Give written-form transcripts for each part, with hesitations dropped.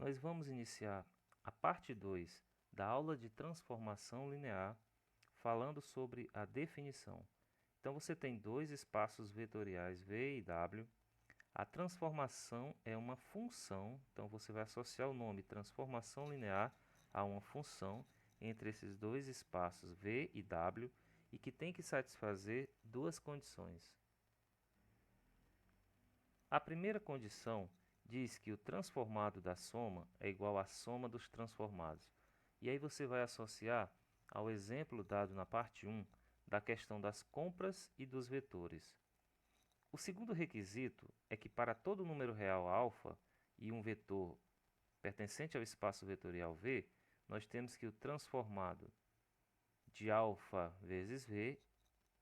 nós vamos iniciar a parte 2 da aula de transformação linear, falando sobre a definição. Então, você tem dois espaços vetoriais V e W. A transformação é uma função, então você vai associar o nome transformação linear a uma função entre esses dois espaços V e W e que tem que satisfazer duas condições. A primeira condição diz que o transformado da soma é igual à soma dos transformados. E aí você vai associar ao exemplo dado na parte 1 da questão das compras e dos vetores. O segundo requisito é que para todo número real alfa e um vetor pertencente ao espaço vetorial V, nós temos que o transformado de alfa vezes V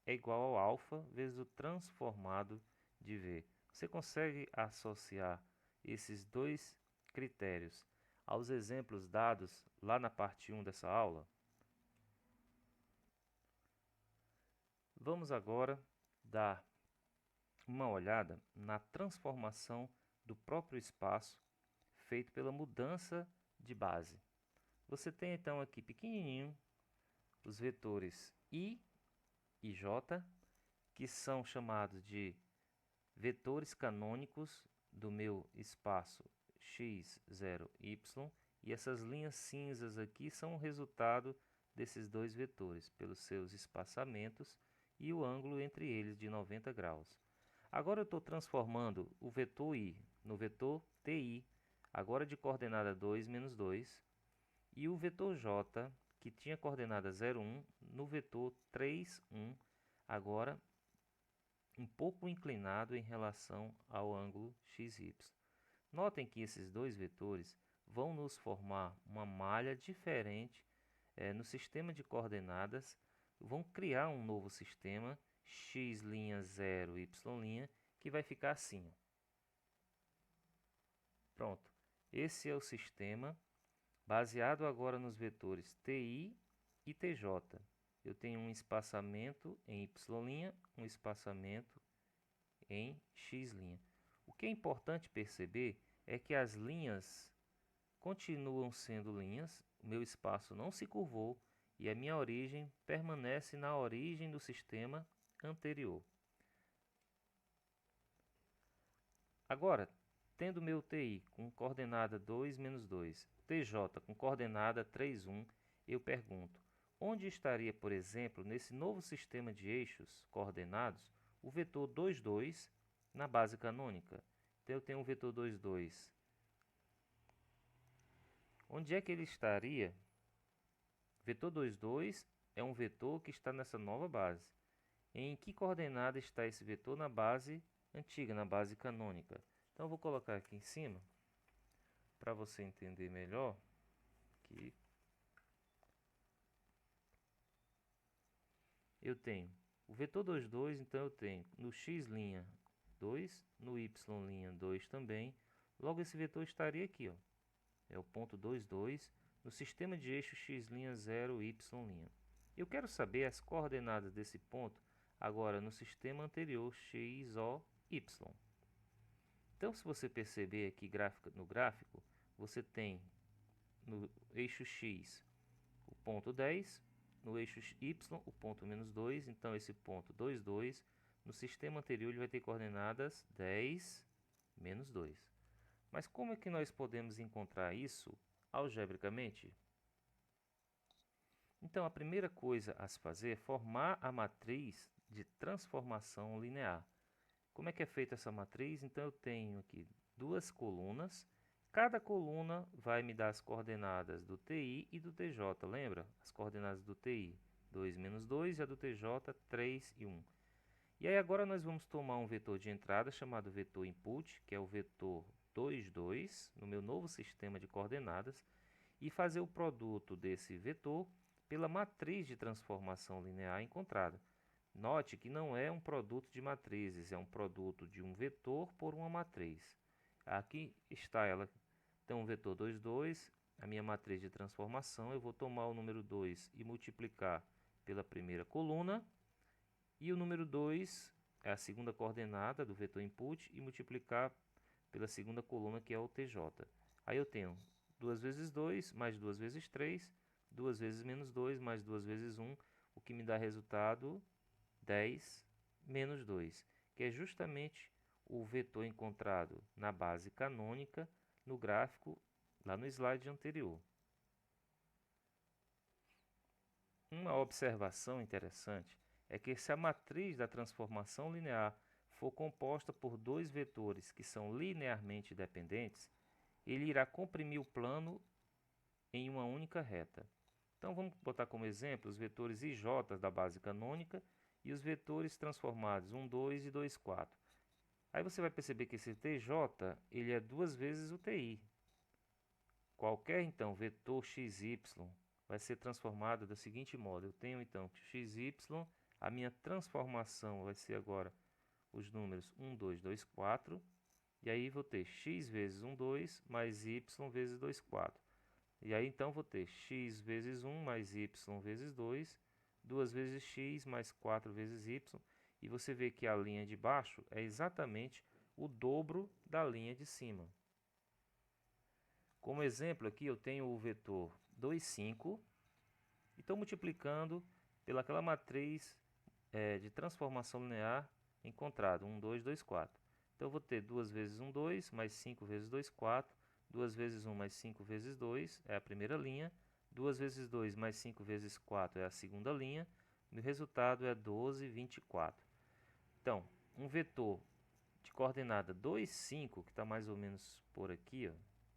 é igual ao alfa vezes o transformado de V. Você consegue associar esses dois critérios aos exemplos dados lá na parte 1 dessa aula? Vamos agora dar uma olhada na transformação do próprio espaço feito pela mudança de base. Você tem então aqui pequenininho os vetores I e J, que são chamados de vetores canônicos do meu espaço x, 0, y, e essas linhas cinzas aqui são o resultado desses dois vetores, pelos seus espaçamentos e o ângulo entre eles de 90 graus. Agora eu estou transformando o vetor i no vetor ti, agora de coordenada 2, menos 2, e o vetor j, que tinha coordenada 0, 1, no vetor 3, 1, agora um pouco inclinado em relação ao ângulo xy. Notem que esses dois vetores vão nos formar uma malha diferente no sistema de coordenadas, vão criar um novo sistema x', 0, y', que vai ficar assim. Pronto, esse é o sistema baseado agora nos vetores ti e tj. Eu tenho um espaçamento em y', um espaçamento em x'. O que é importante perceber é que as linhas continuam sendo linhas, o meu espaço não se curvou e a minha origem permanece na origem do sistema anterior. Agora, tendo meu TI com coordenada 2, menos 2, TJ com coordenada 3, 1, eu pergunto, onde estaria, por exemplo, nesse novo sistema de eixos coordenados, o vetor 2, 2 na base canônica? Então, eu tenho um vetor 2, 2. Onde é que ele estaria? Vetor 2, 2 é um vetor que está nessa nova base. Em que coordenada está esse vetor na base antiga, na base canônica? Então, eu vou colocar aqui em cima, para você entender melhor, que eu tenho o vetor 2, 2, então eu tenho no x' 2, no y' 2 também. Logo, esse vetor estaria aqui, ó. É o ponto 2, 2, no sistema de eixo x', 0, y'. Eu quero saber as coordenadas desse ponto agora no sistema anterior, x, o, y. Então, se você perceber aqui no gráfico, você tem no eixo x o ponto 10, no eixo y o ponto menos 2, então esse ponto 2, 2, no sistema anterior ele vai ter coordenadas 10, menos 2. Mas como é que nós podemos encontrar isso algebricamente? Então, a primeira coisa a se fazer é formar a matriz de transformação linear. Como é que é feita essa matriz? Então, eu tenho aqui duas colunas. Cada coluna vai me dar as coordenadas do TI e do TJ. Lembra? As coordenadas do TI, 2, menos 2, e a do TJ, 3 e 1. E aí, agora nós vamos tomar um vetor de entrada chamado vetor input, que é o vetor 2, 2, no meu novo sistema de coordenadas, e fazer o produto desse vetor pela matriz de transformação linear encontrada. Note que não é um produto de matrizes, é um produto de um vetor por uma matriz. Aqui está ela. Então, o vetor 2, 2, a minha matriz de transformação, eu vou tomar o número 2 e multiplicar pela primeira coluna, e o número 2 é a segunda coordenada do vetor input, e multiplicar pela segunda coluna, que é o TJ. Aí eu tenho 2 vezes 2, mais 2 vezes 3, 2 vezes menos 2, mais 2 vezes 1, o que me dá resultado 10 menos 2, que é justamente o vetor encontrado na base canônica no gráfico lá no slide anterior. Uma observação interessante é que se a matriz da transformação linear for composta por dois vetores que são linearmente dependentes, ele irá comprimir o plano em uma única reta. Então vamos botar como exemplo os vetores ij da base canônica e os vetores transformados 1, 2 e 2, 4. Aí você vai perceber que esse tj ele é duas vezes o ti. Qualquer então vetor xy vai ser transformado da seguinte modo: eu tenho então que xy, a minha transformação vai ser agora os números 1, 2, 2, 4, e aí vou ter x vezes 1, 2 mais y vezes 2, 4. E aí então vou ter x vezes 1 mais y vezes 2, 2 vezes x mais 4 vezes y, e você vê que a linha de baixo é exatamente o dobro da linha de cima. Como exemplo aqui eu tenho o vetor 2, 5, e estou multiplicando pelaquela matriz de transformação linear encontrada, 1, 2, 2, 4. Então eu vou ter 2 vezes 1, 2, mais 5 vezes 2, 4, 2 vezes 1 mais 5 vezes 2 é a primeira linha, 2 vezes 2 mais 5 vezes 4 é a segunda linha, e o resultado é 12, 24. Então, um vetor de coordenada 2, 5, que está mais ou menos por aqui, ó,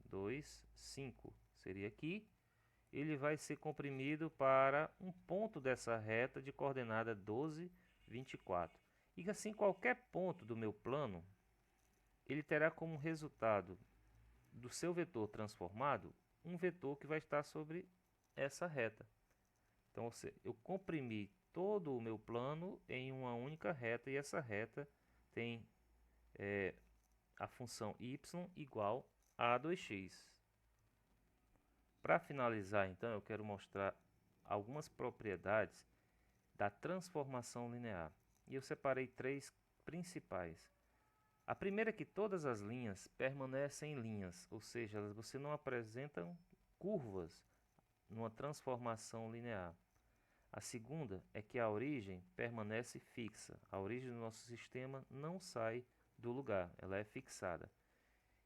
2, 5 seria aqui, ele vai ser comprimido para um ponto dessa reta de coordenada 12, 24. E assim, qualquer ponto do meu plano, ele terá como resultado do seu vetor transformado, um vetor que vai estar sobre essa reta. Então, eu comprimi todo o meu plano em uma única reta, e essa reta tem a função y igual a 2x. Para finalizar, então, eu quero mostrar algumas propriedades da transformação linear. E eu separei três principais. A primeira é que todas as linhas permanecem linhas, ou seja, você não apresenta curvas numa transformação linear. A segunda é que a origem permanece fixa. A origem do nosso sistema não sai do lugar, ela é fixada.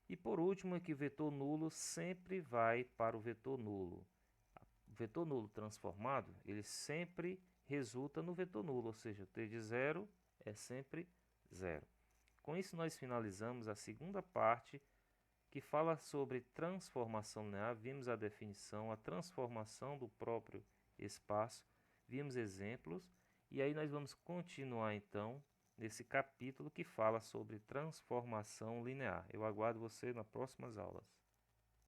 E por último é que o vetor nulo sempre vai para o vetor nulo. O vetor nulo transformado, ele sempre resulta no vetor nulo, ou seja, o t de 0 é sempre 0. Com isso nós finalizamos a segunda parte, que fala sobre transformação linear. Vimos a definição, a transformação do próprio espaço, vimos exemplos, e aí nós vamos continuar então nesse capítulo que fala sobre transformação linear. Eu aguardo você nas próximas aulas.